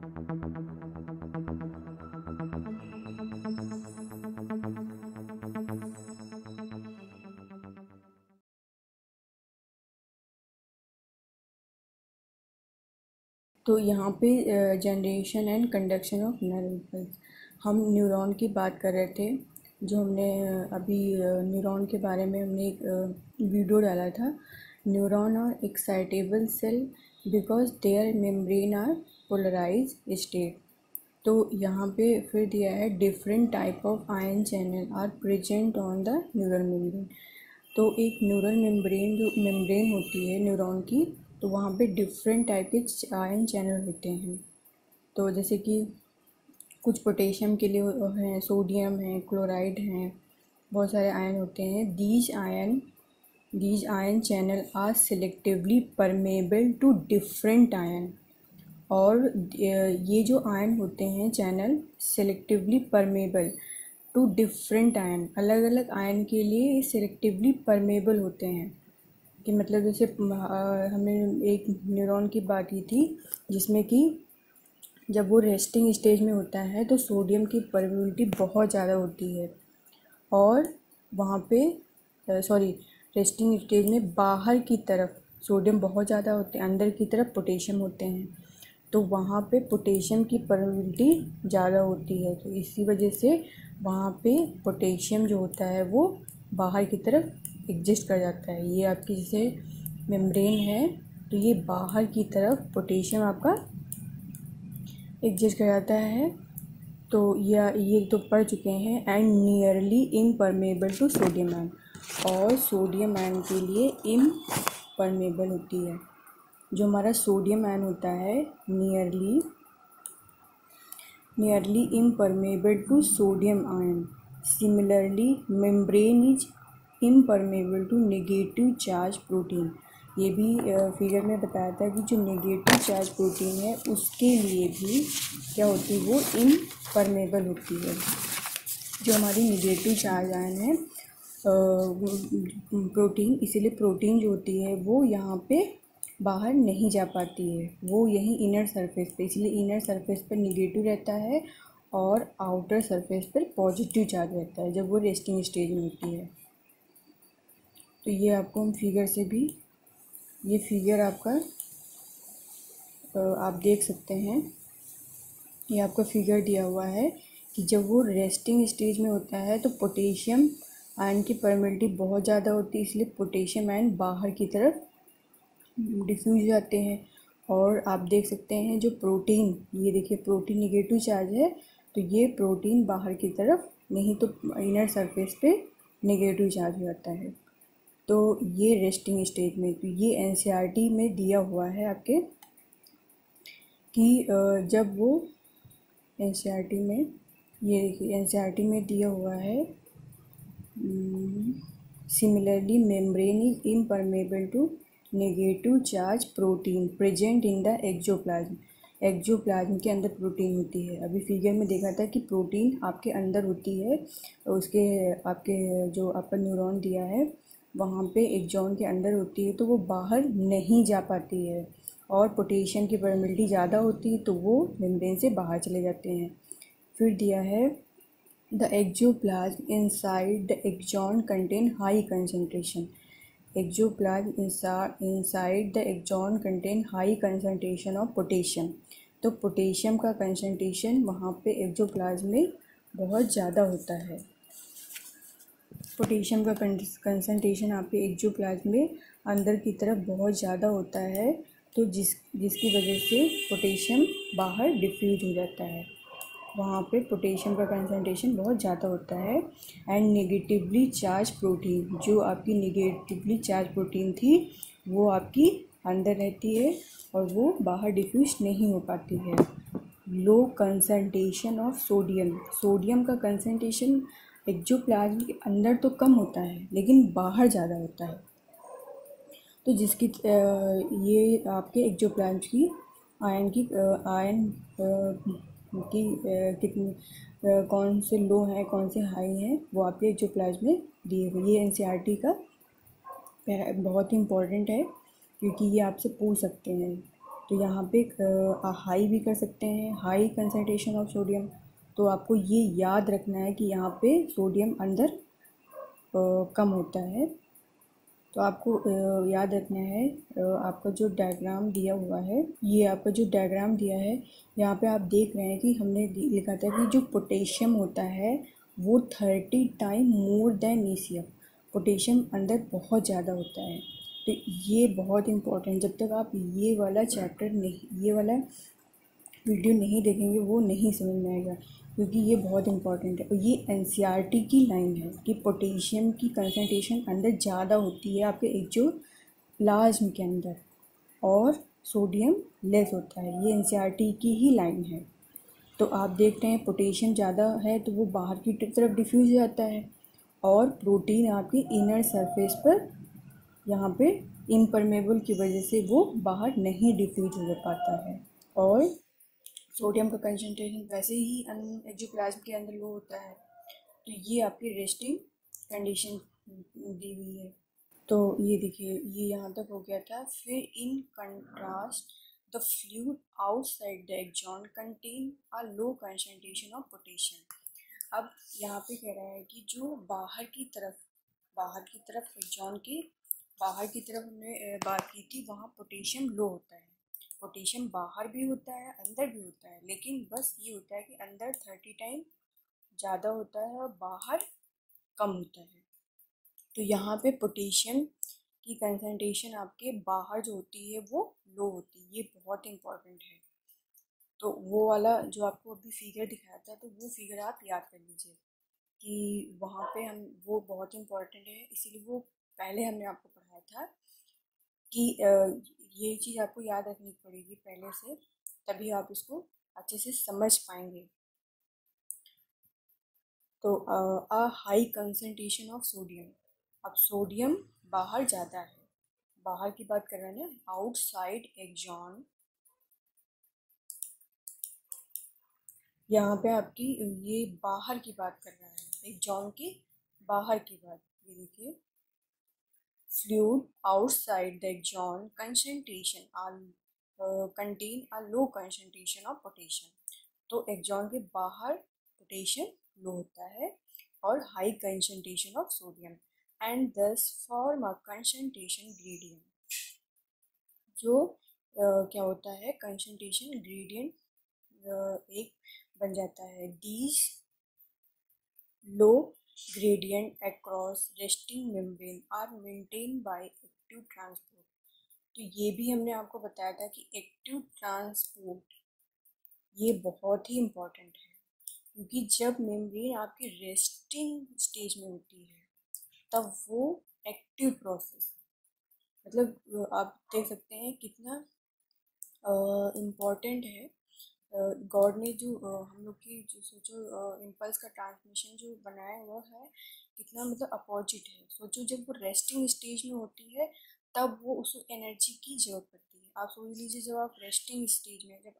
तो यहाँ पे generation and conduction of nerve impulse, हम न्यूरॉन की बात कर रहे थे। जो हमने अभी न्यूरॉन के बारे में हमने एक वीडियो डाला था। Neuron are excitable cell because their membrane are polarize state. तो यहाँ पे फिर दिया है different type of ion channel are present on the neural membrane. तो एक न्यूरल मेम्ब्रेन जो मेम्ब्रेन होती है न्यूरॉन की, तो वहाँ पे डिफरेंट टाइप के आयन चैनल होते हैं। तो जैसे कि कुछ पोटेशियम के लिए हैं, सोडियम है, क्लोराइड हैं, बहुत सारे आयन होते हैं। These ion channel are selectively permeable to different ion. और ये जो आयन होते हैं channel selectively permeable to different ion, अलग अलग आयन के लिए ये सेलेक्टिवली परमेबल होते हैं। कि मतलब जैसे हमने एक न्यूरॉन की बात की थी जिसमें कि जब वो रेस्टिंग स्टेज में होता है तो सोडियम की परमेबिलिटी बहुत ज़्यादा होती है। और वहाँ पे रेस्टिंग स्टेज में बाहर की तरफ सोडियम बहुत ज़्यादा होते हैं, अंदर की तरफ पोटेशियम होते हैं। तो वहाँ पे पोटेशियम की परमेबिलिटी ज़्यादा होती है, तो इसी वजह से वहाँ पे पोटेशियम जो होता है वो बाहर की तरफ एग्जिस्ट कर जाता है। ये आपकी जैसे मेम्ब्रेन है तो ये बाहर की तरफ पोटेशियम आपका एग्जिस्ट कर जाता है। तो ये तो पढ़ चुके हैं। And nearly impermeable to sodium ion, और सोडियम आयन के लिए इम्परमेबल होती है। जो हमारा सोडियम आयन होता है nearly impermeable to sodium ion. Similarly membrane is impermeable to negative charge protein. ये भी फिगर में बताया था कि जो नेगेटिव चार्ज प्रोटीन है उसके लिए भी क्या होती है, वो इम्परमेबल होती है। जो हमारी नेगेटिव चार्ज आयन है प्रोटीन, इसीलिए प्रोटीन जो होती है वो यहाँ पे बाहर नहीं जा पाती है, वो यहीं इनर सरफेस पे, इसलिए इनर सरफेस पर नेगेटिव रहता है और आउटर सरफेस पर पॉजिटिव चार्ज रहता है जब वो रेस्टिंग स्टेज में होती है। तो ये आपको हम फिगर से भी, ये फिगर आपका आप देख सकते हैं। ये आपका फिगर दिया हुआ है कि जब वो रेस्टिंग स्टेज में होता है तो पोटेशियम आयन की परमेबिलिटी बहुत ज़्यादा होती है, इसलिए पोटेशियम आयन बाहर की तरफ डिफ्यूज जाते हैं। और आप देख सकते हैं जो प्रोटीन, ये देखिए प्रोटीन नेगेटिव चार्ज है तो ये प्रोटीन बाहर की तरफ, नहीं तो इनर सरफेस पे नेगेटिव चार्ज हो जाता है। तो ये रेस्टिंग स्टेज में, तो ये एनसीईआरटी में दिया हुआ है आपके कि जब वो एनसीईआरटी में, ये देखिए एनसीईआरटी में दिया हुआ है similarly membrane is impermeable to negative charge protein present in the axoplasm. Axoplasm के अंदर प्रोटीन होती है। अभी फिगर में देखा था कि प्रोटीन आपके अंदर होती है, उसके आपके जो आपका न्यूरॉन दिया है वहाँ पे एक्सॉन के अंदर होती है, तो वो बाहर नहीं जा पाती है। और पोटेशियम की परमेबिलिटी ज़्यादा होती है तो वो मेम्ब्रेन से बाहर चले जाते हैं। फिर दिया है the axoplasm inside the axon contain high concentration. Axoplasm inside the axon contain high concentration of potassium. तो पोटेशियम का कंसनट्रेशन वहाँ पे एक्जोप्लाज्म में बहुत ज़्यादा होता है। पोटेशियम का कंसनट्रेशन आपके एक्जोप्लाज्म में अंदर की तरफ बहुत ज़्यादा होता है, तो जिसकी वजह से पोटेशियम बाहर डिफ्यूज हो जाता है। वहाँ पे पोटेशियम का कंसनट्रेशन बहुत ज़्यादा होता है। एंड नेगेटिवली चार्ज प्रोटीन, जो आपकी नेगेटिवली चार्ज प्रोटीन थी वो आपकी अंदर रहती है और वो बाहर डिफ्यूज नहीं हो पाती है। Low concentration of sodium, sodium का कंसनट्रेशन एक्जोप्लाज्म के अंदर तो कम होता है लेकिन बाहर ज़्यादा होता है। तो जिसकी ये आपके एक्जोप्लाज्म की आयन की कितनी कौन से लो हैं कौन से हाई हैं वो आपके एक्जोप्लाज्म में दिए हुए। ये एनसीईआरटी का बहुत ही इम्पोर्टेंट है क्योंकि ये आपसे पूछ सकते हैं। तो यहाँ पे हाई भी कर सकते हैं, हाई कंसंट्रेशन ऑफ सोडियम। तो आपको ये याद रखना है कि यहाँ पे सोडियम अंदर कम होता है। तो आपको याद रखना है, आपका जो डायग्राम दिया हुआ है, ये आपका जो डायग्राम दिया है, यहाँ पे आप देख रहे हैं कि हमने लिखा था कि जो पोटेशियम होता है वो 30 time more than ECM. Potassium अंदर बहुत ज़्यादा होता है। तो ये बहुत इम्पोर्टेंट, जब तक आप ये वाला चैप्टर नहीं, ये वाला वीडियो नहीं देखेंगे वो नहीं समझ में आएगा, क्योंकि ये बहुत इंपॉर्टेंट है। और ये एनसीईआरटी की लाइन है कि पोटेशियम की कंसनट्रेशन अंदर ज़्यादा होती है आपके एक जो प्लाज्म के अंदर, और सोडियम लेस होता है। ये एनसीईआरटी की ही लाइन है। तो आप देखते हैं पोटेशियम ज़्यादा है तो वो बाहर की तरफ डिफ्यूज़ हो जाता है, और प्रोटीन आपकी इनर सरफेस पर यहाँ पे इम्परमेबल की वजह से वो बाहर नहीं डिफ्यूज हो पाता है। और सोडियम का कंसनट्रेशन वैसे ही एक्सोप्लाज्म के अंदर लो होता है। तो ये आपकी रेस्टिंग कंडीशन दी हुई है। तो ये देखिए, ये यहाँ तक हो गया था। फिर in contrast the fluid outside the axon contain a low concentration of potassium. अब यहाँ पे कह रहा है कि जो बाहर की तरफ एक्सॉन के बाहर की तरफ हमने बात की थी, वहाँ पोटेशियम लो होता है। पोटेशियम बाहर भी होता है अंदर भी होता है, लेकिन बस ये होता है कि अंदर 30 टाइम ज़्यादा होता है और बाहर कम होता है। तो यहाँ पे पोटेशियम की कंसंट्रेशन आपके बाहर जो होती है वो लो होती है। ये बहुत इम्पोर्टेंट है। तो वो वाला जो आपको अभी फिगर दिखाया था, तो वो फिगर आप याद कर लीजिए कि वहाँ पे हम वो बहुत इम्पोर्टेंट है। इसीलिए वो पहले हमने आपको पढ़ाया था कि ये चीज़ आपको याद रखनी पड़ेगी पहले से, तभी आप इसको अच्छे से समझ पाएंगे। तो a high concentration of sodium. अब सोडियम बाहर ज़्यादा है, बाहर की बात कर रहे हैं ना, आउटसाइड एक्सॉन। यहाँ पे आपकी ये बाहर की बात कर रहा है, एक्सॉन की बाहर की बात। ये देखिए, fluid outside the axon concentration are contain a low concentration of potassium। तो एक्सॉन के बाहर पोटेशियम लो होता है और high concentration of sodium, and दस फॉर्म अ कंसंट्रेशन ग्रेडियंट। जो क्या होता है, कंसंट्रेशन ग्रेडियंट एक बन जाता है। These low gradient across resting membrane are maintained by active transport। तो ये भी हमने आपको बताया था कि एक्टिव ट्रांसपोर्ट ये बहुत ही इम्पोर्टेंट है, क्योंकि जब मेम्ब्रेन आपकी रेस्टिंग स्टेज में होती है तब वो एक्टिव प्रोसेस, मतलब आप देख सकते हैं कितना इम्पॉर्टेंट है। गॉड ने जो हम लोग की जो सोचो इम्पल्स का ट्रांसमिशन जो बनाया हुआ है, कितना मतलब अपोजिट है। सोचो जब वो रेस्टिंग स्टेज में होती है तब वो उसको एनर्जी की ज़रूरत पड़ती है। आप सोच लीजिए, जब आप रेस्टिंग स्टेज में, जब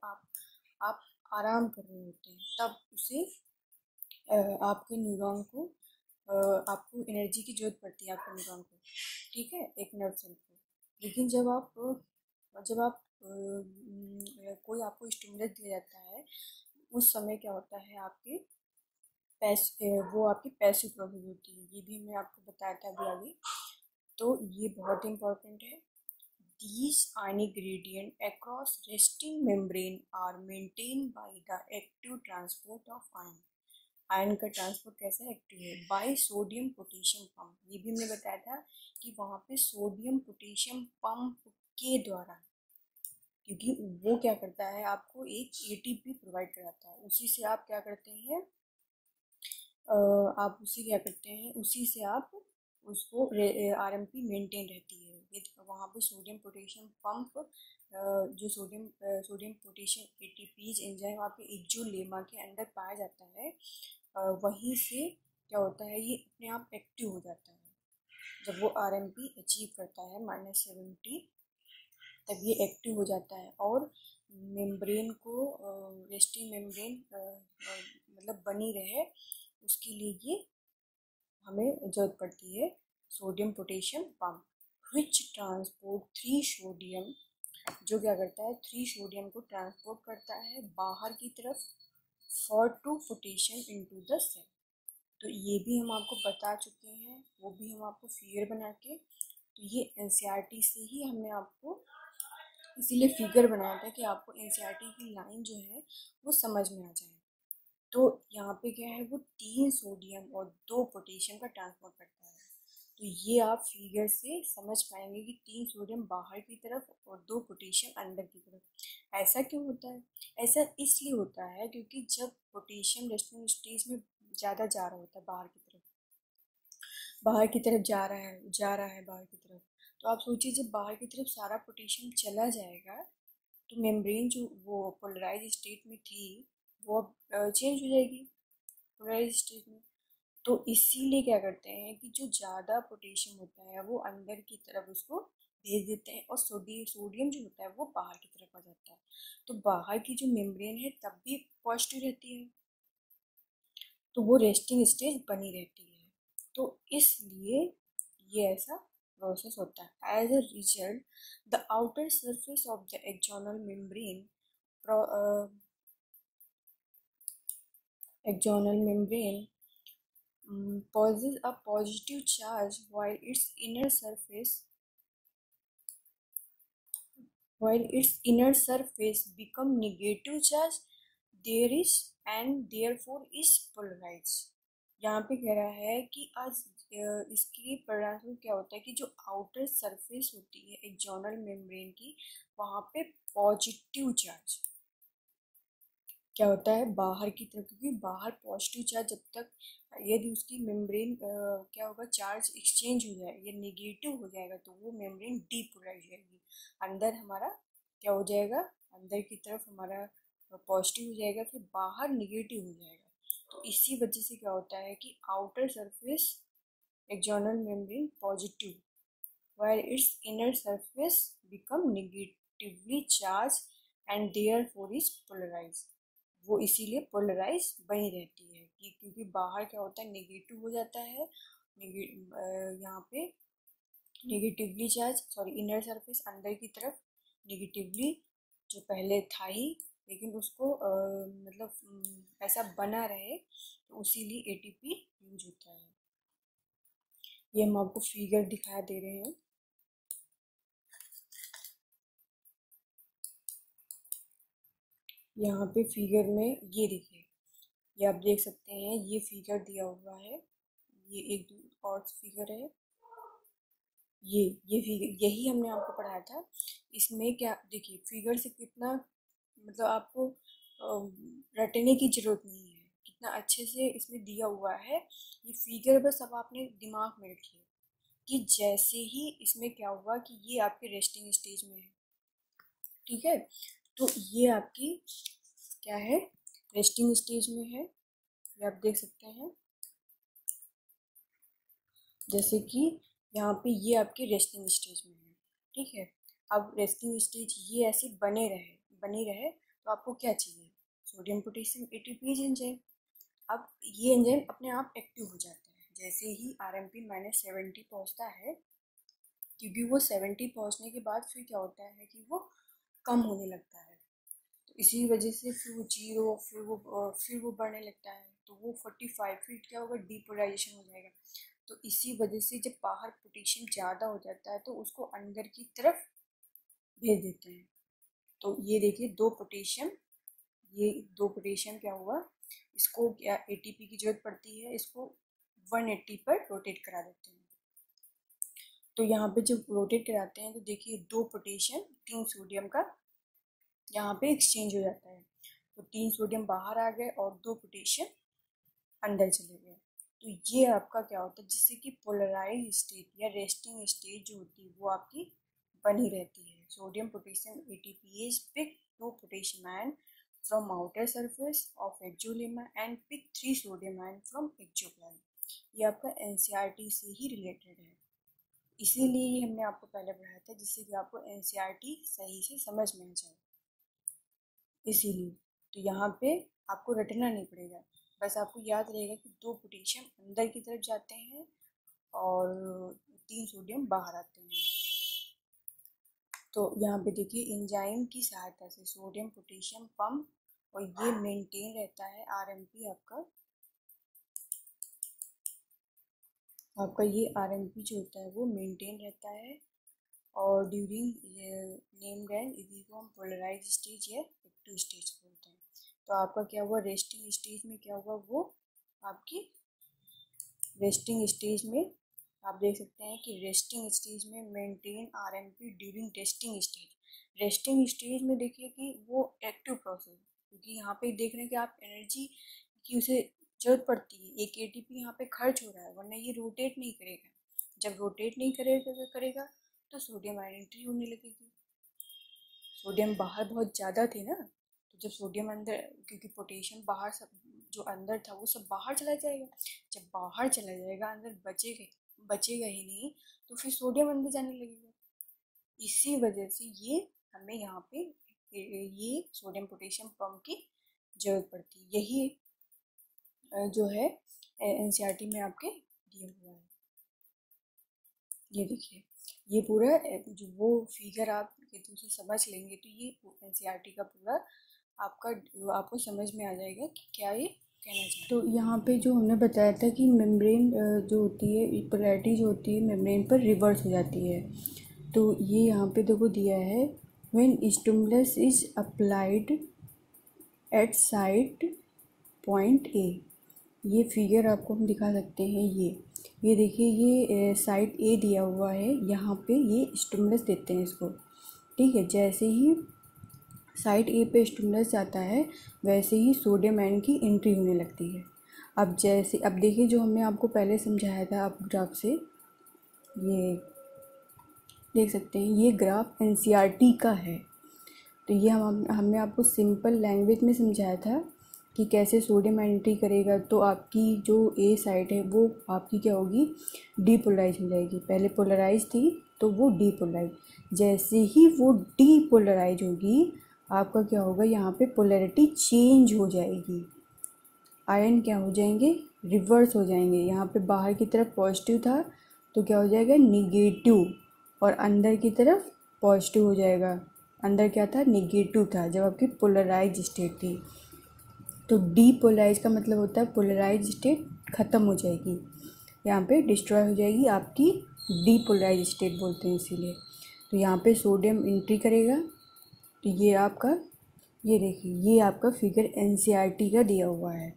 आप आराम कर रहे होते हैं, तब उसे आपके न्यूरॉन को आपको एनर्जी की ज़रूरत पड़ती है, आपके न्यूरॉन को, ठीक है, एक नर्व सेल को। लेकिन जब आप कोई आपको स्टिमुलस दिया जाता है, उस समय क्या होता है, आपके वो आपकी पैसिव प्रोसेस होती है। ये भी मैं आपको बताया था अभी आगे। तो ये बहुत इंपॉर्टेंट है। These ionic gradient across resting membrane are maintained by the active transport of ion। Ion का ट्रांसपोर्ट कैसे एक्टिव है, बाय सोडियम पोटेशियम पंप। ये भी हमने बताया था कि वहाँ पे सोडियम पोटेशियम पंप के द्वारा, क्योंकि वो क्या करता है, आपको एक एटीपी प्रोवाइड कराता है। उसी से आप क्या करते हैं, आप उसी क्या करते हैं, उसी से आप उसको आरएमपी मेंटेन रहती है। ये वहाँ पे सोडियम पोटेशियम पंप, जो सोडियम पोटेशियम एटीपीज एंजाइम आपके एक्सोलेमा के अंदर पाया जाता है, वहीं से क्या होता है, ये अपने आप एक्टिव हो जाता है। जब वो आरएमपी अचीव करता है -70, तब ये एक्टिव हो जाता है। और मेम्ब्रेन को, रेस्टिंग मेम्ब्रेन मतलब बनी रहे, उसके लिए ये हमें ज़रूरत पड़ती है सोडियम पोटेशियम पंप, विच ट्रांसपोर्ट 3 सोडियम जो क्या करता है 3 सोडियम को ट्रांसपोर्ट करता है बाहर की तरफ for to potassium into the cell. तो ये भी हम आपको बता चुके हैं, वो भी हम आपको फिगर बना के, तो ये एनसीईआरटी से ही हमने आपको इसीलिए फिगर बनाया था कि आपको एनसीईआरटी की लाइन जो है वो समझ में आ जाए। तो यहाँ पे क्या है, वो 3 सोडियम और 2 पोटेशियम का ट्रांसपोर्ट करता है। तो ये आप फिगर से समझ पाएंगे कि 3 सोडियम बाहर की तरफ और 2 पोटेशियम अंदर की तरफ। ऐसा क्यों होता है? ऐसा इसलिए होता है क्योंकि जब पोटेशियम रेस्टिंग स्टेज में ज़्यादा जा रहा होता है बाहर की तरफ जा रहा है बाहर की तरफ, तो आप सोचिए जब बाहर की तरफ सारा पोटेशियम चला जाएगा तो मेम्ब्रेन जो वो पोलराइज स्टेट में थी वो अब चेंज हो जाएगी पोलराइज स्टेट में। तो इसीलिए क्या करते हैं कि जो ज़्यादा पोटेशियम होता है वो अंदर की तरफ उसको भेज देते हैं और सोडियम जो होता है वो बाहर की तरफ आ जाता है। तो बाहर की जो मेम्ब्रेन है तब भी पॉजिटिव रहती है, तो वो रेस्टिंग स्टेज बनी रहती है। तो इसलिए ये ऐसा प्रोसेस होता है। As a result the outer surface of the axonal membrane possesses a positive charge while its inner surface become negative charge there is and therefore is polarized। यहाँ पे कह रहा है कि आज इसके परिणामस्वरूप क्या होता है कि जो आउटर सरफेस होती है एक्सोनल मेम्ब्रेन की वहाँ पे पॉजिटिव चार्ज क्या होता है बाहर की तरफ, क्योंकि बाहर पॉजिटिव चार्ज जब तक यदि उसकी मेम्ब्रेन क्या होगा चार्ज एक्सचेंज हो जाए या नेगेटिव हो जाएगा तो वो मेम्ब्रेन डीपोलराइज हो जाएगी। अंदर हमारा क्या हो जाएगा, अंदर की तरफ हमारा पॉजिटिव हो जाएगा फिर बाहर निगेटिव हो जाएगा। तो इसी वजह से क्या होता है कि outer surface external membrane positive while its inner surface become negatively charged and therefore is polarized। वो इसीलिए पोलराइज बनी रहती है कि क्योंकि बाहर क्या होता है नेगेटिव हो जाता है, यहाँ पे नेगेटिवली चार्ज इनर सरफेस अंदर की तरफ नेगेटिवली जो पहले था ही, लेकिन उसको ऐसा बना रहे तो इसीलिए एटीपी यूज होता है। ये हम आपको फिगर दिखा दे रहे हैं। यहाँ पे फिगर में ये देखिए, ये आप देख सकते हैं ये फिगर दिया हुआ है, ये एक और फिगर है, ये फिगर यही हमने आपको पढ़ाया था। इसमें क्या देखिए फिगर से कितना आपको रटने की जरूरत नहीं है, कितना अच्छे से इसमें दिया हुआ है। ये फिगर बस अब आपने दिमाग में रखिए कि जैसे ही इसमें क्या हुआ कि ये आपके रेस्टिंग स्टेज में है, ठीक है, तो ये आपकी क्या है रेस्टिंग स्टेज में है, ये आप देख सकते हैं। जैसे कि यहाँ पे ये आपके रेस्टिंग स्टेज में है, ठीक है। अब रेस्टिंग स्टेज ये ऐसे बनी रहे तो आपको क्या चाहिए, सोडियम पोटेशियम एटीपीज एंजाइम। अब ये एंजाइम अपने आप एक्टिव हो जाता है जैसे ही RMP -70 पहुँचता है, क्योंकि वो 70 पहुँचने के बाद फिर क्या होता है कि वो कम होने लगता है। तो इसी वजह से फिर वो 0 फिर वो बढ़ने लगता है तो वो 45 फिर क्या होगा डीपोलराइजेशन हो जाएगा। तो इसी वजह से जब बाहर पोटेशियम ज़्यादा हो जाता है तो उसको अंदर की तरफ भेज देते हैं। तो ये देखिए ये दो पोटेशियम क्या हुआ, इसको क्या ATP की जरूरत पड़ती है, इसको 180 पर रोटेट करा देते हैं। तो यहाँ पे जब रोटेट कराते हैं तो देखिए 2 पोटेशियम 3 सोडियम का यहाँ पे एक्सचेंज हो जाता है। तो 3 सोडियम बाहर आ गए और 2 पोटेशियम अंदर चले गए। तो ये आपका क्या होता है जिससे कि पोलराइज स्टेट या रेस्टिंग स्टेट जो होती है वो आपकी बनी रहती है। Sodium potassium ATPase pick 2 potassium ion from outer surface of exolemma and pick 3 sodium ion from exoplasm। ये आपका NCERT से ही रिलेटेड है, इसीलिए ये हमने आपको पहले पढ़ाया था जिससे कि आपको NCERT सही से समझ में आ जाए। इसीलिए तो यहाँ पे आपको रटना नहीं पड़ेगा, बस आपको याद रहेगा कि 2 पोटेशियम अंदर की तरफ जाते हैं और 3 सोडियम बाहर आते हैं। तो यहाँ पे देखिए एंजाइम की सहायता से सोडियम पोटेशियम पंप, और ये मेंटेन रहता है आरएमपी आपका ये आरएमपी जो होता है वो मेंटेन रहता है। और ड्यूरिंग नेम्ड एज इसी को हम पोलराइज स्टेज या एक्टिव स्टेज बोलते हैं। तो आपका क्या हुआ, रेस्टिंग स्टेज में क्या हुआ, वो आपकी रेस्टिंग स्टेज में आप देख सकते हैं कि रेस्टिंग स्टेज में maintain RMP during testing stage. Resting stage में देखिए कि वो एक्टिव प्रोसेस, क्योंकि यहाँ पे देख रहे हैं कि आप एनर्जी की उसे जरूरत पड़ती है, एक एटीपी यहाँ पे खर्च हो रहा है, वरना ये रोटेट नहीं करेगा। जब रोटेट नहीं करेगा तो सोडियम आयन एंट्री होने लगेगी। सोडियम बाहर बहुत ज़्यादा थे ना, तो जब सोडियम अंदर, क्योंकि पोटेशियम बाहर सब जो अंदर था वो सब बाहर चला जाएगा। जब बाहर चला जाएगा, अंदर बचेगा ही नहीं, तो फिर सोडियम अंदर जाने लगेगा। इसी वजह से ये हमें यहाँ पे ये सोडियम पोटेशियम पंप की जरूरत पड़ती है। यही जो है एनसीईआरटी में आपके दिया हुआ है। ये देखिए, ये पूरा जो वो फिगर आप एकदम से समझ लेंगे तो ये एनसीईआरटी का पूरा आपको समझ में आ जाएगा कि क्या ये कहना चाहिए। तो यहाँ पे जो हमने बताया था कि मेम्ब्रेन जो होती है, पोलैरिटी जो होती है मेम्ब्रेन पर रिवर्स हो जाती है। तो ये यहाँ पे देखो दिया है, when stimulus is applied at site point A. ये फिगर आपको हम दिखा सकते हैं। ये देखिए, ये साइड ए दिया हुआ है, यहाँ पे ये स्टिमुलस देते हैं इसको। ठीक है, जैसे ही साइड ए पे स्टिमुलस जाता है वैसे ही सोडियम आयन की एंट्री होने लगती है। अब देखिए, जो हमने आपको पहले समझाया था, आप ग्राफ से ये देख सकते हैं, ये ग्राफ एनसीईआरटी का है। तो ये हमने आपको सिंपल लैंग्वेज में समझाया था कि कैसे सोडियम एंट्री करेगा। तो आपकी जो ए साइड है वो आपकी क्या होगी, डीपोलराइज हो जाएगी। पहले पोलराइज थी तो वो डीपोलराइज, जैसे ही वो डीपोलराइज होगी आपका क्या होगा, यहाँ पे पोलैरिटी चेंज हो जाएगी। आयन क्या हो जाएंगे, रिवर्स हो जाएंगे। यहाँ पे बाहर की तरफ पॉजिटिव था तो क्या हो जाएगा, निगेटिव, और अंदर की तरफ पॉजिटिव हो जाएगा। अंदर क्या था, निगेटिव था जब आपकी पोलराइज स्टेट थी। तो डीपोलराइज का मतलब होता है पोलराइज स्टेट ख़त्म हो जाएगी, यहाँ पे डिस्ट्रॉय हो जाएगी आपकी, डीपोलराइज स्टेट बोलते हैं इसीलिए। तो यहाँ पे सोडियम एंट्री करेगा। तो ये आपका, ये देखिए, ये आपका फिगर एनसीईआरटी का दिया हुआ है।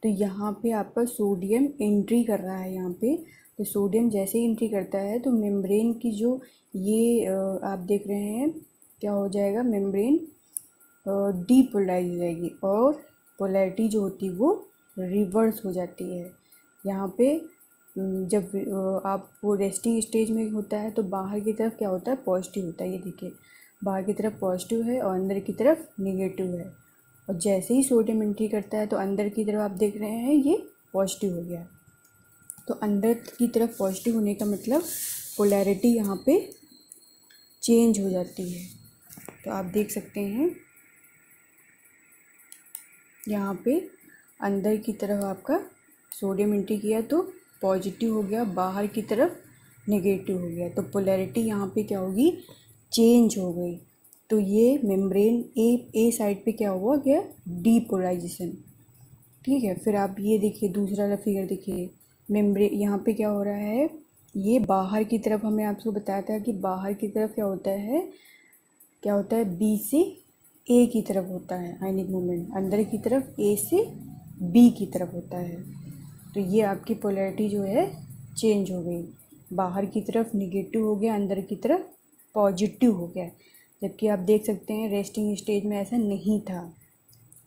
तो यहाँ पे आपका सोडियम एंट्री कर रहा है यहाँ पे। तो सोडियम जैसे ही एंट्री करता है तो मेम्ब्रेन की जो ये आप देख रहे हैं क्या हो जाएगा, मेम्ब्रेन डीपोलराइज हो जाएगी और पोलैरिटी जो होती है वो रिवर्स हो जाती है। यहाँ पे जब आप वो रेस्टिंग स्टेज में होता है तो बाहर की तरफ क्या होता है, पॉजिटिव होता है। ये देखिए, बाहर की तरफ पॉजिटिव है और अंदर की तरफ नेगेटिव है। और जैसे ही सोडियम एंट्री करता है तो अंदर की तरफ आप देख रहे हैं ये पॉजिटिव हो गया। तो अंदर की तरफ पॉजिटिव होने का मतलब पोलैरिटी यहाँ पे चेंज हो जाती है। तो आप देख सकते हैं यहाँ पे अंदर की तरफ आपका सोडियम एंट्री किया तो पॉजिटिव हो गया, बाहर की तरफ नेगेटिव हो गया। तो पोलैरिटी यहाँ पे क्या होगी, चेंज हो गई। तो ये मेम्ब्रेन ए साइड पे क्या हुआ गया, डीपोलराइजेशन। ठीक है, फिर आप ये देखिए दूसरा वाला फिगर देखिए, मेम्ब्रेन यहाँ पे क्या हो रहा है, ये बाहर की तरफ हमें आपको बताया था कि बाहर की तरफ क्या होता है बी से ए की तरफ होता है आयनिक मूवमेंट, अंदर की तरफ ए से बी की तरफ होता है। तो ये आपकी पोलैरिटी जो है चेंज हो गई, बाहर की तरफ निगेटिव हो गया, अंदर की तरफ पॉजिटिव हो गया। जबकि आप देख सकते हैं रेस्टिंग स्टेज में ऐसा नहीं था।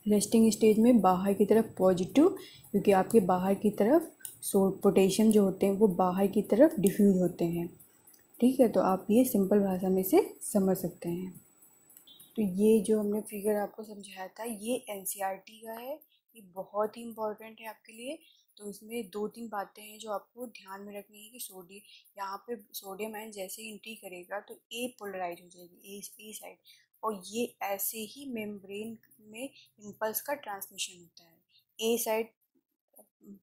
रेस्टिंग स्टेज में बाहर की तरफ पॉजिटिव, क्योंकि आपके बाहर की तरफ पोटेशियम जो होते हैं वो बाहर की तरफ डिफ्यूज होते हैं। ठीक है, तो आप ये सिंपल भाषा में से समझ सकते हैं। तो ये जो हमने फिगर आपको समझाया था ये एनसीईआरटी का है, ये बहुत ही इम्पोर्टेंट है आपके लिए। तो इसमें 2-3 बातें हैं जो आपको ध्यान में रखनी है कि यहाँ पे सोडियम आयन जैसे ही एंट्री करेगा तो ए पोलराइज हो जाएगी, ए साइड, और ये ऐसे ही मेम्ब्रेन में इम्पल्स का ट्रांसमिशन होता है। ए साइड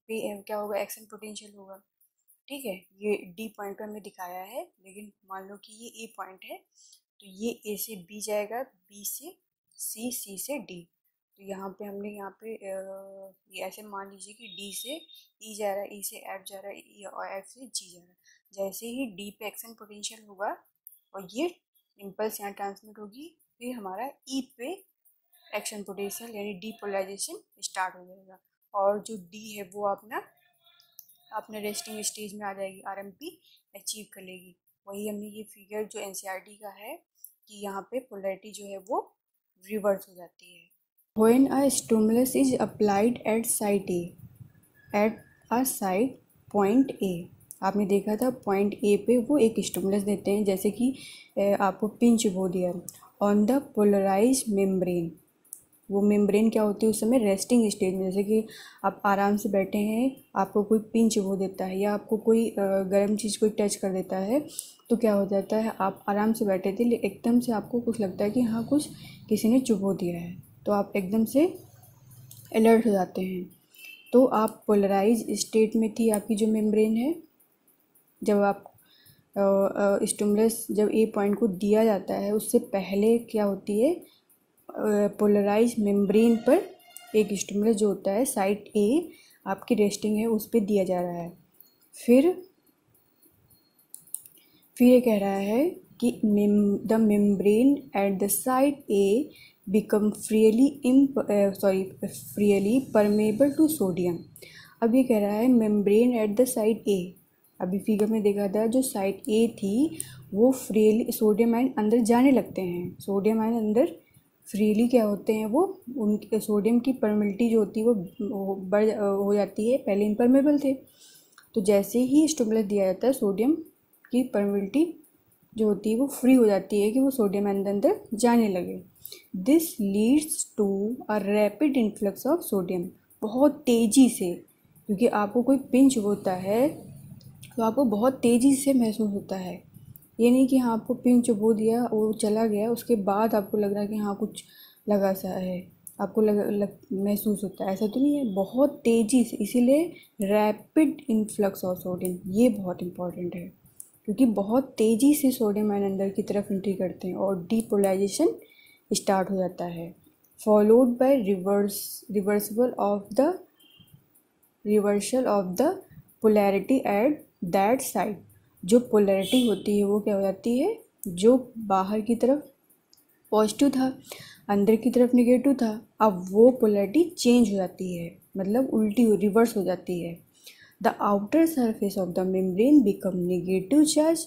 पे क्या होगा, एक्शन पोटेंशियल होगा। ठीक है, ये डी पॉइंट पे हमने दिखाया है, लेकिन मान लो कि ये ए पॉइंट है तो ये ए से बी जाएगा, बी से सी, सी से डी। तो यहाँ पे हमने यहाँ पे ये ऐसे मान लीजिए कि डी से ई जा रहा है, ई से एफ जा रहा है, ई और एफ से जी जा रहा है। जैसे ही डी पे एक्शन पोटेंशियल होगा और ये इम्पल्स यहाँ ट्रांसमिट होगी, फिर हमारा ई पे एक्शन पोटेंशियल यानी डीपोलराइजेशन स्टार्ट हो जाएगा, और जो डी है वो अपना अपने रेस्टिंग स्टेज में आ जाएगी, आरएमपी अचीव कर लेगी। वही हमने ये फिगर जो एनसीईआरटी का है कि यहाँ पे पोलैरिटी जो है वो रिवर्स हो जाती है। When a stimulus is applied at site A, at a site point A, आपने देखा था पॉइंट ए पे वो एक स्टिमुलस देते हैं, जैसे कि आपको पिंच वो दिया ऑन द पोलराइज मेम्ब्रेन। वो मेम्ब्रेन क्या होती है उस समय रेस्टिंग स्टेज में, जैसे कि आप आराम से बैठे हैं, आपको कोई पिंच वो देता है या आपको कोई गर्म चीज़ कोई टच कर देता है, तो क्या हो जाता है, आप आराम से बैठे थे लेकिन एकदम से आपको कुछ लगता है कि हाँ कुछ किसी ने चुभो दिया है, तो आप एकदम से अलर्ट हो जाते हैं। तो आप पोलराइज स्टेट में थी आपकी जो मेम्ब्रेन है, जब आप स्टिमुलस जब ए पॉइंट को दिया जाता है उससे पहले क्या होती है, पोलराइज मेम्ब्रेन पर एक स्टिमुलस जो होता है साइट ए आपकी रेस्टिंग है उस पर दिया जा रहा है। फिर ये कह रहा है कि the membrane at the site A become freely permeable to sodium. अब ये कह रहा है membrane at the site A, अभी फिगर में देखा था जो साइट ए थी वो फ्रीली सोडियम आयन अंदर जाने लगते हैं, सोडियम आयन अंदर फ्रीली क्या होते हैं वो उनके सोडियम की परमिलिटी जो होती है वो बढ़ हो जाती है, पहले इम्परमेबल थे। तो जैसे ही स्टिमुलस दिया जाता है सोडियम की परमिलिटी जो होती है वो फ्री हो जाती है कि वो सोडियम अंदर अंदर जाने लगे। This leads to a rapid influx of sodium, बहुत तेज़ी से, क्योंकि आपको कोई पिंच होता है तो आपको बहुत तेज़ी से महसूस होता है। ये नहीं कि हाँ आपको पिन चुभो दिया वो चला गया उसके बाद आपको लग रहा है कि हाँ कुछ लगा सा है, आपको महसूस होता है, ऐसा तो नहीं है, बहुत तेज़ी से। इसीलिए रैपिड इन्फ्लक्स ऑफ सोडियम ये बहुत इंपॉर्टेंट है, क्योंकि बहुत तेज़ी से सोडियम आयन अंदर की तरफ एंट्री करते हैं और डीपोलराइजेशन स्टार्ट हो जाता है, followed by reversal of the polarity at that side. जो पोलैरिटी होती है वो क्या हो जाती है, जो बाहर की तरफ पॉजिटिव था अंदर की तरफ नेगेटिव था, अब वो पोलैरिटी चेंज हो जाती है, मतलब उल्टी हो रिवर्स हो जाती है। The outer surface of the membrane become negative charge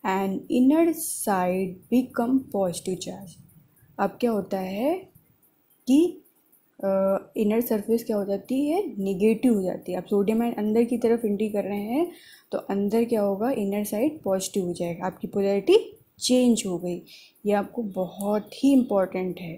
and inner side become positive charge. अब क्या होता है कि इनर सरफेस क्या हो जाती है, निगेटिव हो जाती है। अब सोडियम आयन अंदर की तरफ एंट्री कर रहे हैं तो अंदर क्या होगा, इनर साइड पॉजिटिव हो जाएगा, आपकी पोलैरिटी चेंज हो गई। ये आपको बहुत ही इम्पोर्टेंट है।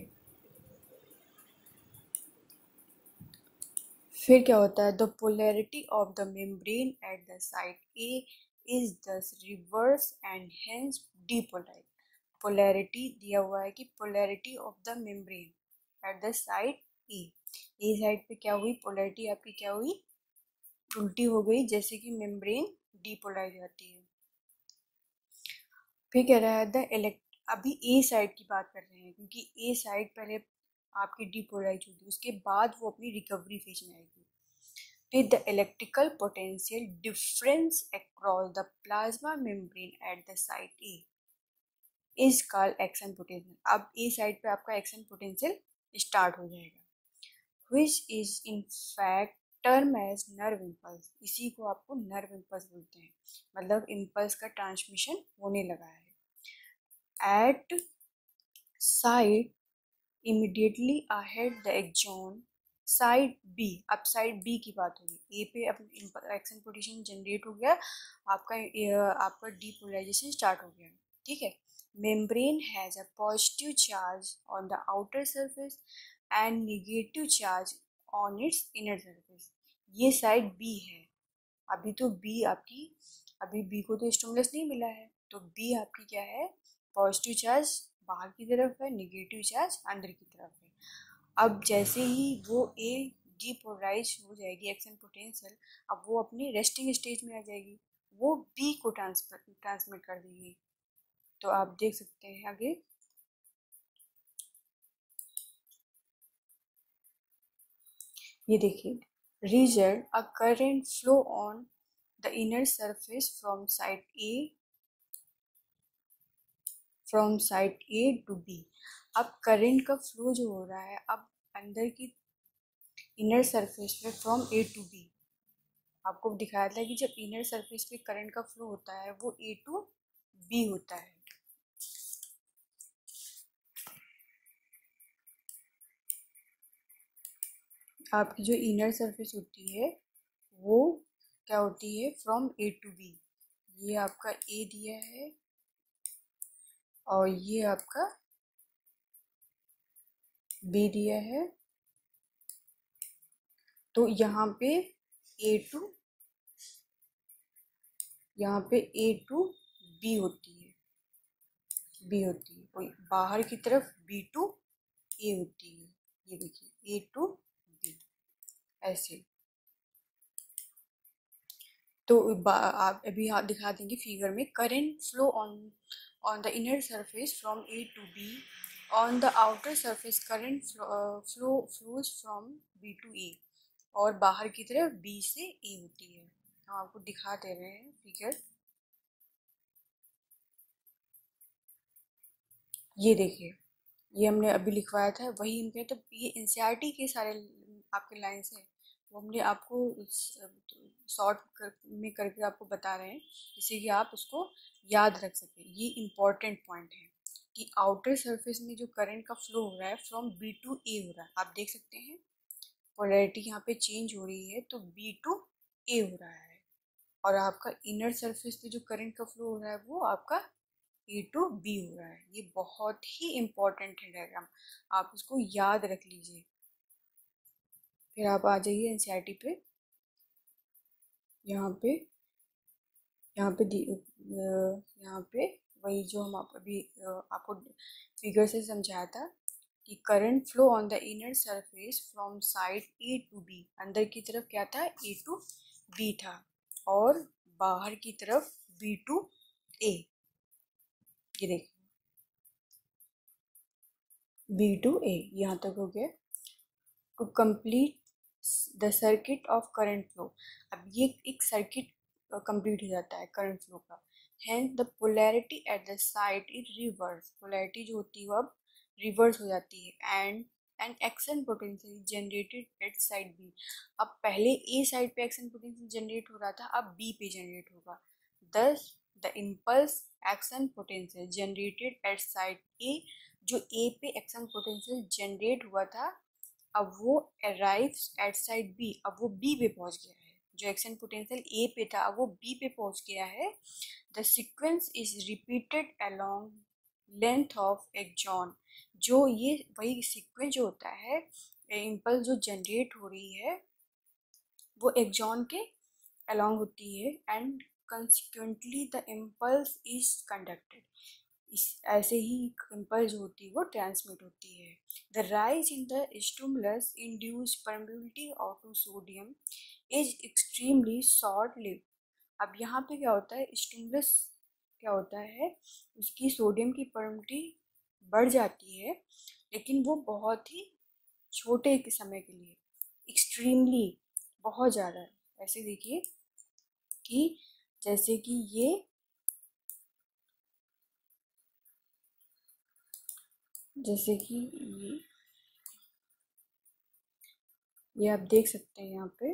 फिर क्या होता है, the polarity of the membrane at the site A is thus reverse and hence depolarize. Polarity दिया हुआ है कि polarity of the membrane at the site A side पे क्या हुई, पोलैरिटी आपकी क्या हुई, उल्टी हो गई, जैसे कि मेम्ब्रेन डीपोलराइज जाती है। फिर कह रहा है अभी ए साइड की बात कर रहे हैं, क्योंकि ए साइड पहले आपकी डीपोलराइज होगी उसके बाद वो अपनी रिकवरी फेज में आएगी। फिर the electrical potential difference across the plasma membrane at the site A is called action potential. अब ए साइड पे आपका एक्शन पोटेंशियल स्टार्ट हो जाएगा, which is in fact term as nerve impulse. इसी को आपको नर्व इम्पल्स बोलते हैं, मतलब इम्पल्स का ट्रांसमिशन होने लगा है। At side immediately ahead the axon side B. अब साइड बी की बात होगी, ए पे अब एक्शन पोटेंशियल जनरेट हो गया, आपका डीपोलराइजेशन स्टार्ट हो गया, ठीक है। Membrane has a positive charge on the outer surface and negative charge on it's inner surface. ये साइड बी है। अभी तो बी आपकी, अभी बी को तो स्टिमुलस नहीं मिला है, तो बी आपकी क्या है, पॉजिटिव चार्ज बाहर की तरफ है, नेगेटिव चार्ज अंदर की तरफ है। अब जैसे ही वो ए डीपोलराइज हो जाएगी एक्शन पोटेंशियल, अब वो अपनी रेस्टिंग स्टेज में आ जाएगी, वो बी को ट्रांसमिट कर देगी। तो आप देख सकते हैं आगे, ये देखिए, result a current flow on the inner surface from side A to B. अब करंट का फ्लो जो हो रहा है अब अंदर की इनर सरफेस पे फ्रॉम ए टू बी। आपको दिखाया था कि जब इनर सरफेस पे करंट का फ्लो होता है वो ए टू बी होता है। आपकी जो इनर सरफेस होती है वो क्या होती है, फ्रॉम ए टू बी। ये आपका ए दिया है और ये आपका बी दिया है। तो यहाँ पे ए टू बी होती है, और बाहर की तरफ बी टू ए होती है। ये देखिए, ए टू बी ऐसे। तो आप अभी आप दिखा देंगे फिगर में, current flow on the inner surface from A to B, on the outer surface current flows from B to A, और बाहर की तरफ बी से ए होती है। हम आपको दिखा दे रहे हैं फिगर, ये देखिए, ये हमने अभी लिखवाया था वही इनके, तो ये एनसीईआरटी के सारे आपके लाइन्स हैं, वो हमने आपको शॉर्ट में करके आपको बता रहे हैं जिससे कि आप उसको याद रख सकें। ये इम्पॉर्टेंट पॉइंट है कि आउटर सरफेस में जो करंट का फ्लो हो रहा है फ्रॉम बी टू ए हो रहा है। आप देख सकते हैं पोलैरिटी यहाँ पे चेंज हो रही है, तो बी टू ए हो रहा है, और आपका इनर सरफेस पे जो करंट का फ्लो हो रहा है वो आपका ए टू बी हो रहा है। ये बहुत ही इम्पोर्टेंट है डायग्राम, आप इसको याद रख लीजिए। फिर आप आ जाइए एनसीईआरटी पे। यहाँ पे यहाँ पे वही जो हम अभी आपको फिगर से समझाया था कि current flow on the inner surface from side A to B. अंदर की तरफ क्या था, ए टू बी था, और बाहर की तरफ बी टू ए। ये देखिए, बी टू ए यहाँ तक हो गया। To complete the circuit of current flow, अब ये एक सर्किट कंप्लीट हो जाता है करंट फ्लो का। Hence the polarity at the side is reverse, polarity जो होती है वो अब रिवर्स हो जाती है। And action potential generated at side B, अब पहले ए साइड पे एक्शन पोटेंशियल जनरेट हो रहा था, अब बी पे जनरेट होगा। Thus the impulse action potential generated at side ए, जो ए पे एक्शन पोटेंशियल जनरेट हुआ था अब वो अराइव्स एट साइड बी, अब वो बी पे पहुंच गया है। जो एक्शन पोटेंशियल ए पे था अब वो बी पे पहुंच गया है। The sequence is repeated along length of axon, जो ये वही सीक्वेंस जो होता है, इम्पल्स जो जनरेट हो रही है वो एक्सॉन के अलोंग होती है, and consequently the impulse is conducted. इस ऐसे ही इम्पल्स होती है वो ट्रांसमिट होती है। The rise in the stimulus induce permeability of to sodium is extremely short lived. अब यहाँ पे क्या होता है, स्टिमुलस क्या होता है, उसकी सोडियम की परमिटिविटी बढ़ जाती है, लेकिन वो बहुत ही छोटे के समय के लिए, एक्सट्रीमली बहुत ज़्यादा। ऐसे देखिए कि जैसे कि जैसे कि ये आप देख सकते हैं यहाँ पे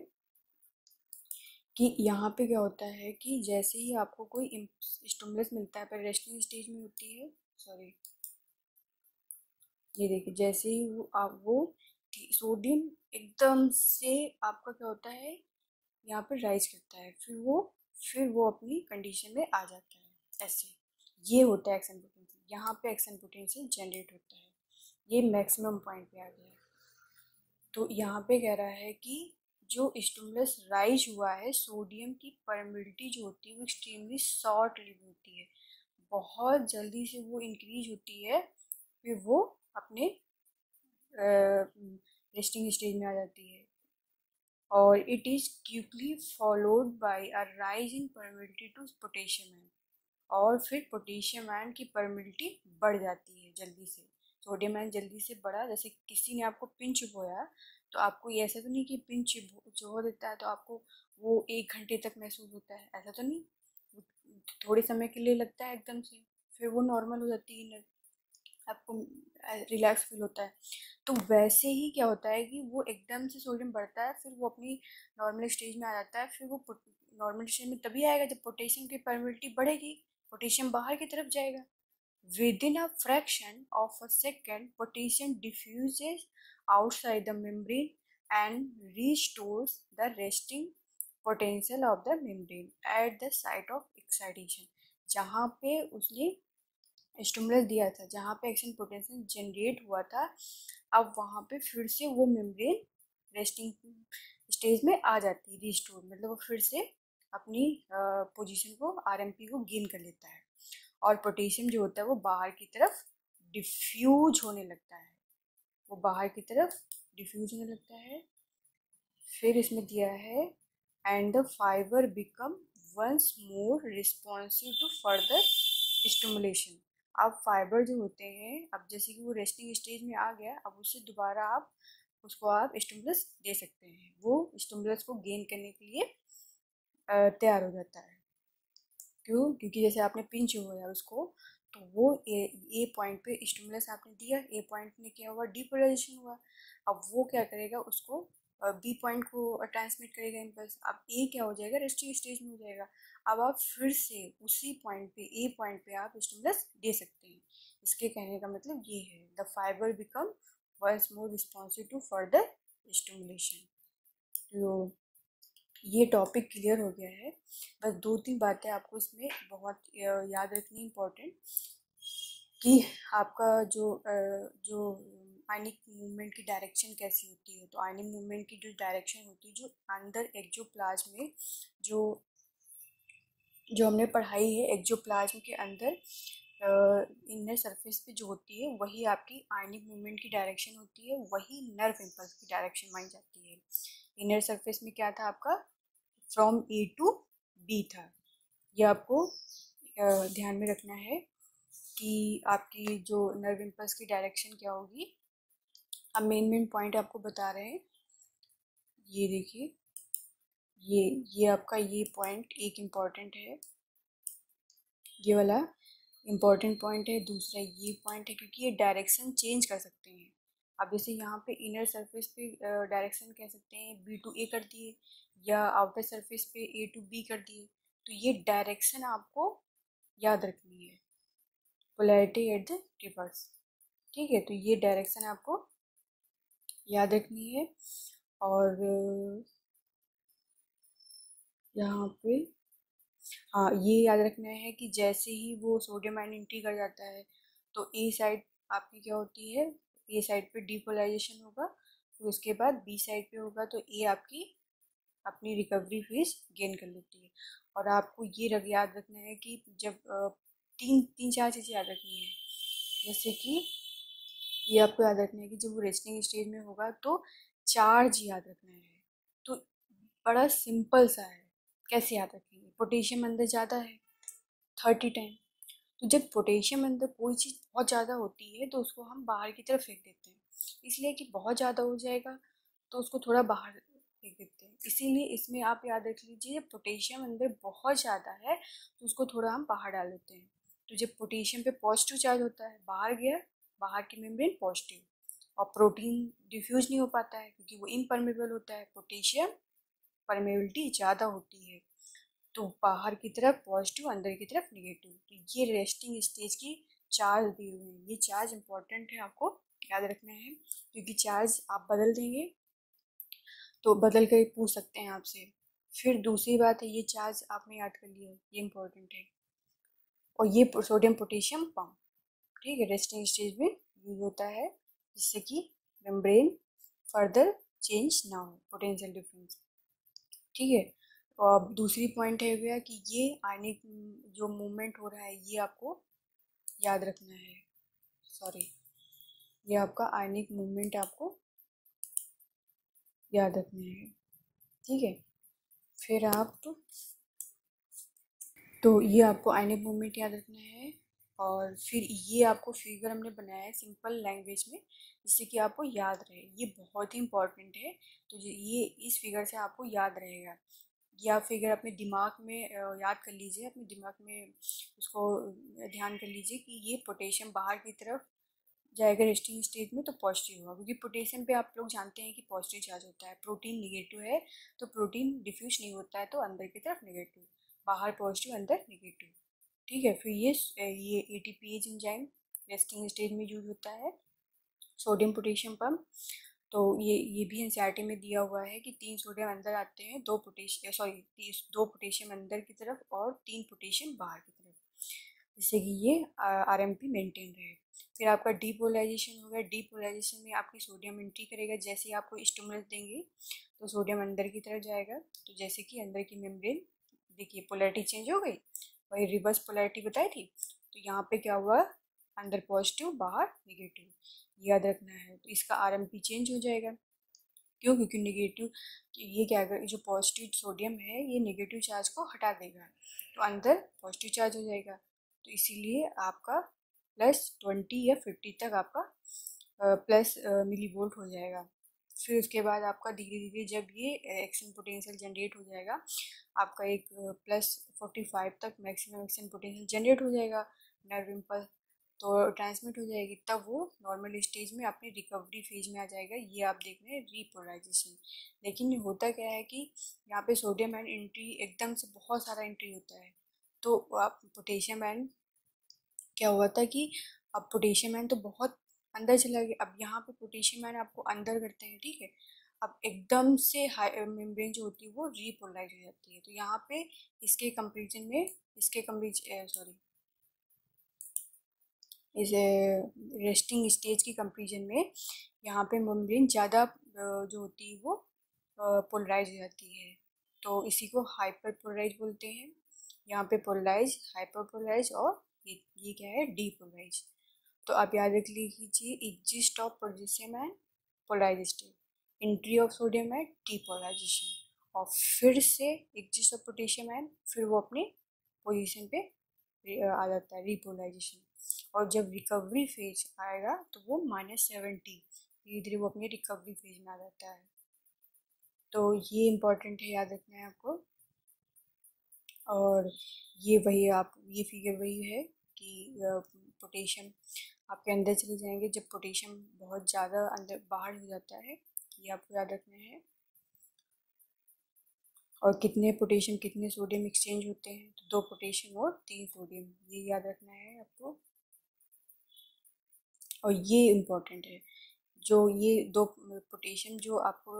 कि यहाँ पे क्या होता है कि जैसे ही आपको कोई स्टिमुलस मिलता है, पर रेस्टिंग स्टेज में होती है, सॉरी, ये देखिए जैसे ही वो सोडियम एकदम से आपका क्या होता है, यहाँ पे राइज करता है, फिर वो अपनी कंडीशन में आ जाता है। ऐसे ये होता है एक्शन पोटेंशियल, यहाँ पे एक्शन पोटेंशियल जनरेट होता है, ये मैक्सिमम पॉइंट पे आ गया है। तो यहाँ पे कह रहा है कि जो स्टिमुलस राइज हुआ है, सोडियम की परमिबिलिटी जो होती है वो एक्सट्रीमली शॉर्ट लिव होती है, बहुत जल्दी से वो इंक्रीज होती है, फिर वो अपने रेस्टिंग स्टेज में आ जाती है, और it is quickly followed by a rise in permeability to potassium. और फिर पोटेशियम आयन की परमिलिटी बढ़ जाती है जल्दी से। सोडियम आयन जल्दी से बढ़ा, जैसे किसी ने आपको पिंच चुभोया तो आपको ये ऐसा तो नहीं कि पिंच चुभो देता है तो आपको वो 1 घंटे तक महसूस होता है, ऐसा तो नहीं। थोड़े समय के लिए लगता है एकदम से, फिर वो नॉर्मल हो जाती है, आपको रिलैक्स फील होता है। तो वैसे ही क्या होता है कि वो एकदम से सोडियम बढ़ता है, फिर वो अपनी नॉर्मल स्टेज में आ जाता है। फिर वो नॉर्मल स्टेज में तभी आएगा जब पोटेशियम की परमिलिटी बढ़ेगी, पोटेशियम बाहर की तरफ जाएगा। Within a fraction of a second, potassium diffuses outside the membrane and restores the resting potential of the membrane at the site of excitation। जहाँ पे उसने स्टिमुलस दिया था, जहाँ पे एक्शन पोटेंशियल जनरेट हुआ था, अब वहाँ पे फिर से वो मेम्ब्रेन रेस्टिंग स्टेज में आ जाती है, रिस्टोर मतलब वो फिर से अपनी पोजीशन को, आरएमपी को गेन कर लेता है, और पोटेशियम जो होता है वो बाहर की तरफ डिफ्यूज होने लगता है, वो बाहर की तरफ डिफ्यूज होने लगता है। फिर इसमें दिया है and the fibre become once more responsive to further stimulation. अब फाइबर जो होते हैं, अब जैसे कि वो रेस्टिंग स्टेज में आ गया, अब उससे दोबारा आप उसको आप स्टिमुलस दे सकते हैं, वो स्टिमुलस को गेन करने के लिए तैयार हो जाता है। क्यों? क्योंकि जैसे आपने पिंच हुआ उसको, तो वो ए पॉइंट पे स्टिमुलस आपने दिया, ए पॉइंट में क्या हुआ, डीपोलराइजेशन हुआ। अब वो क्या करेगा, उसको बी पॉइंट को ट्रांसमिट करेगा इम्पल्स। अब ए क्या हो जाएगा, रेस्टिंग स्टेज में हो जाएगा। अब आप फिर से उसी पॉइंट पे, ए पॉइंट पे आप स्टिमुलस दे सकते हैं। इसके कहने का मतलब ये है, the fibre become once more responsive to further stimulation. तो ये टॉपिक क्लियर हो गया है। बस 2-3 बातें आपको इसमें बहुत याद रखनी इम्पोर्टेंट, कि आपका जो आयनिक मूवमेंट की डायरेक्शन कैसी होती है। तो आयनिक मूवमेंट की जो डायरेक्शन होती है, जो अंदर एक्सोप्लाज्म में जो जो हमने पढ़ाई है, एक्सोप्लाज्म के अंदर इनर सरफेस पे जो होती है, वही आपकी आयनिक मूवमेंट की डायरेक्शन होती है, वही नर्व इम्पल्स की डायरेक्शन मानी जाती है। इनर सरफेस में क्या था आपका, फ्रॉम ए टू बी था। ये आपको ध्यान में रखना है कि आपकी जो नर्व इम्पल्स की डायरेक्शन क्या होगी। अब मेन पॉइंट आपको बता रहे हैं, ये देखिए, ये आपका ये पॉइंट एक इम्पॉर्टेंट है, ये वाला इम्पॉर्टेंट पॉइंट है। दूसरा ये पॉइंट है, क्योंकि ये डायरेक्शन चेंज कर सकते हैं। अब जैसे यहाँ पे इनर सरफेस पे डायरेक्शन कह सकते हैं बी टू ए कर दिए, या आउटर सरफेस पे ए टू बी कर दिए, तो ये डायरेक्शन आपको याद रखनी है, पोलैरिटी एट द रिवर्स। ठीक है, तो ये डायरेक्शन आपको याद रखनी है। और यहाँ पे हाँ, ये याद रखना है कि जैसे ही वो सोडियम आयन एंट्री कर जाता है, तो ए साइड आपकी क्या होती है, ए साइड पे डीपोलराइजेशन होगा, तो उसके बाद बी साइड पे होगा, तो ए आपकी अपनी रिकवरी फेज गेन कर लेती है। और आपको ये याद रखना है कि जब तीन तीन चार चीज़ें याद रखनी है। जैसे कि ये आपको याद रखना है कि जब वो रेस्टिंग स्टेज में होगा तो चार्ज याद रखना है। तो बड़ा सिंपल सा है, कैसे याद रखेंगे, पोटेशियम अंदर ज़्यादा है 30 टाइम। तो जब पोटेशियम अंदर कोई चीज़ बहुत ज़्यादा होती है तो उसको हम बाहर की तरफ फेंक देते हैं, इसलिए कि बहुत ज़्यादा हो जाएगा तो उसको थोड़ा बाहर फेंक देते हैं। इसीलिए इसमें आप याद रख लीजिए, पोटेशियम अंदर बहुत ज़्यादा है तो उसको थोड़ा हम बाहर डाल देते हैं। तो जब पोटेशियम पे पॉजिटिव चार्ज होता है, बाहर गया, बाहर की मेम्ब्रेन पॉजिटिव, और प्रोटीन डिफ्यूज नहीं हो पाता है क्योंकि वो इम्परमेबल होता है, पोटेशियम परमेबिलिटी ज़्यादा होती है। तो बाहर की तरफ पॉजिटिव, अंदर की तरफ नेगेटिव। तो ये रेस्टिंग स्टेज की चार्ज दिए हुए हैं, ये चार्ज इंपॉर्टेंट है, आपको याद रखना है, क्योंकि चार्ज आप बदल देंगे तो बदल कर पूछ सकते हैं आपसे। फिर दूसरी बात है, ये चार्ज आपने याद कर लिया, ये इंपॉर्टेंट है। और ये सोडियम पोटेशियम पंप, ठीक है, रेस्टिंग स्टेज में यूज होता है, जिससे कि मेम्ब्रेन फर्दर चेंज ना हो, पोटेंशियल डिफरेंस। ठीक है। और अब दूसरी पॉइंट है गया कि ये आयनिक जो मूवमेंट हो रहा है, ये आपको याद रखना है। सॉरी, ये आपका आयनिक मूवमेंट आपको याद रखना है। ठीक है। फिर आप तो ये आपको आयनिक मूवमेंट याद रखना है। और फिर ये आपको फिगर हमने बनाया है सिंपल लैंग्वेज में, जिससे कि आपको याद रहे। ये बहुत ही इंपॉर्टेंट है। तो ये इस फिगर से आपको याद रहेगा। ये आप फिगर अपने दिमाग में याद कर लीजिए, अपने दिमाग में उसको ध्यान कर लीजिए कि ये पोटेशियम बाहर की तरफ जाएगा रेस्टिंग स्टेज में तो पॉजिटिव होगा, क्योंकि पोटेशियम पे आप लोग जानते हैं कि पॉजिटिव चार्ज होता है। प्रोटीन निगेटिव है तो प्रोटीन डिफ्यूज नहीं होता है, तो अंदर की तरफ नेगेटिव, बाहर पॉजिटिव अंदर नेगेटिव। ठीक है। फिर ये एटीपीएज एंजाइम रेस्टिंग स्टेज में यूज होता है, सोडियम पोटेशियम पंप। तो ये भी एनसीईआरटी में दिया हुआ है कि 3 सोडियम अंदर आते हैं, 2 पोटेशियम अंदर की तरफ और 3 पोटेशियम बाहर की तरफ, जिससे कि ये आरएमपी मेंटेन रहे। फिर आपका डीपोलराइजेशन होगा। डीपोलराइजेशन में आपकी सोडियम एंट्री करेगा। जैसे ही आपको स्टिमुलस देंगे तो सोडियम अंदर की तरफ जाएगा। तो जैसे कि अंदर की मेम्ब्रेन, देखिए पोलैरिटी चेंज हो गई, वही रिवर्स पोलैरिटी बताई थी। तो यहाँ पे क्या हुआ, अंदर पॉजिटिव बाहर नेगेटिव, याद रखना है। तो इसका आरएमपी चेंज हो जाएगा। क्यों? क्योंकि नेगेटिव, ये क्या अगर जो पॉजिटिव सोडियम है ये नेगेटिव चार्ज को हटा देगा, तो अंदर पॉजिटिव चार्ज हो जाएगा। तो इसीलिए आपका +20 या 50 तक आपका प्लस मिली वोल्ट हो जाएगा। फिर उसके बाद आपका धीरे धीरे जब ये एक्शन पोटेंशियल जनरेट हो जाएगा, आपका एक +45 तक मैक्सिमम एक्शन पोटेंशियल जनरेट हो जाएगा, नर्व इम्पल्स तो ट्रांसमिट हो जाएगी। तब वो नॉर्मल स्टेज में अपनी रिकवरी फेज में आ जाएगा। ये आप देख रहे हैं रीपोलराइजेशन। लेकिन होता क्या है कि यहाँ पे सोडियम आयन एंट्री एकदम से बहुत सारा एंट्री होता है, तो आप पोटेशियम आयन क्या हुआ था कि अब पोटेशियम आयन तो बहुत अंदर चला गया। अब यहाँ पे पोटेशियम आयन आपको अंदर करते हैं, ठीक है। अब एकदम से हाई मेम्ब्रेन जो होती है वो रीपोलराइज हो जाती है। तो यहाँ पे इसके कंपेरिजन में, इस रेस्टिंग स्टेज की कंपेरिजन में यहाँ पे मेम्ब्रेन ज़्यादा जो होती है वो पोलराइज हो जाती है। तो इसी को हाइपर पोलराइज बोलते हैं। यहाँ पे पोलराइज, हाइपर पोलराइज और ये क्या है, डीपोलराइज। तो आप याद रख लीजिए, exist of potassium and polarise state, entry of sodium and depolarisation, और फिर से एग्जिस्ट ऑफ पोटेशियम एंड फिर वो अपने पोजीशन पे आ जाता है, रीपोलराइजेशन। और जब रिकवरी फेज आएगा तो वो -70, धीरे धीरे वो अपनी रिकवरी फेज में आ जाता है। तो ये इम्पोर्टेंट है, याद रखना है आपको। और ये फिगर वही है कि पोटेशियम आपके अंदर चले जाएंगे जब पोटेशियम बहुत ज़्यादा अंदर बाहर हो जाता है, ये आपको याद रखना है। और कितने पोटेशियम कितने सोडियम एक्सचेंज होते हैं, तो 2 पोटेशियम और 3 सोडियम, ये याद रखना है आपको। और ये इम्पोर्टेंट है, जो ये 2 पोटेशियम जो आपको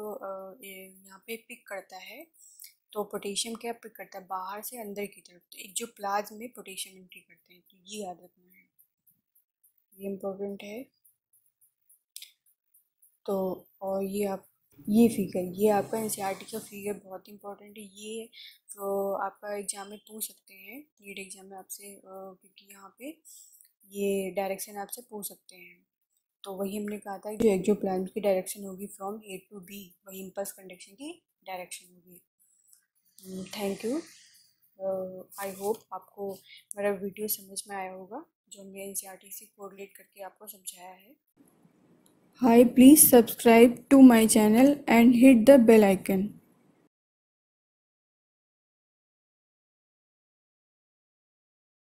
यहाँ पे पिक करता है, तो पोटेशियम क्या पिक करता है, बाहर से अंदर की तरफ। तो एक जो प्लाज्म में पोटेशियम एंट्री करते हैं, तो ये याद रखना है, ये इम्पोर्टेंट है। तो और ये आपका एनसीईआरटी का फिगर बहुत इंपॉर्टेंट है। ये तो आपका एग्जाम में पूछ सकते हैं, नीट एग्जाम में आपसे, क्योंकि यहाँ पे ये डायरेक्शन आपसे पूछ सकते हैं। तो वही हमने कहा था कि जो एक्सोप्लाज्म की डायरेक्शन होगी फ्रॉम A to B, वही इम्पल्स कंडक्शन की डायरेक्शन होगी। Thank you. आई होप आपको मेरा वीडियो समझ में आया होगा, जो हमने एनसीईआरटी से कोरिलेट करके आपको समझाया है। Hi, please subscribe to my channel and hit the bell icon.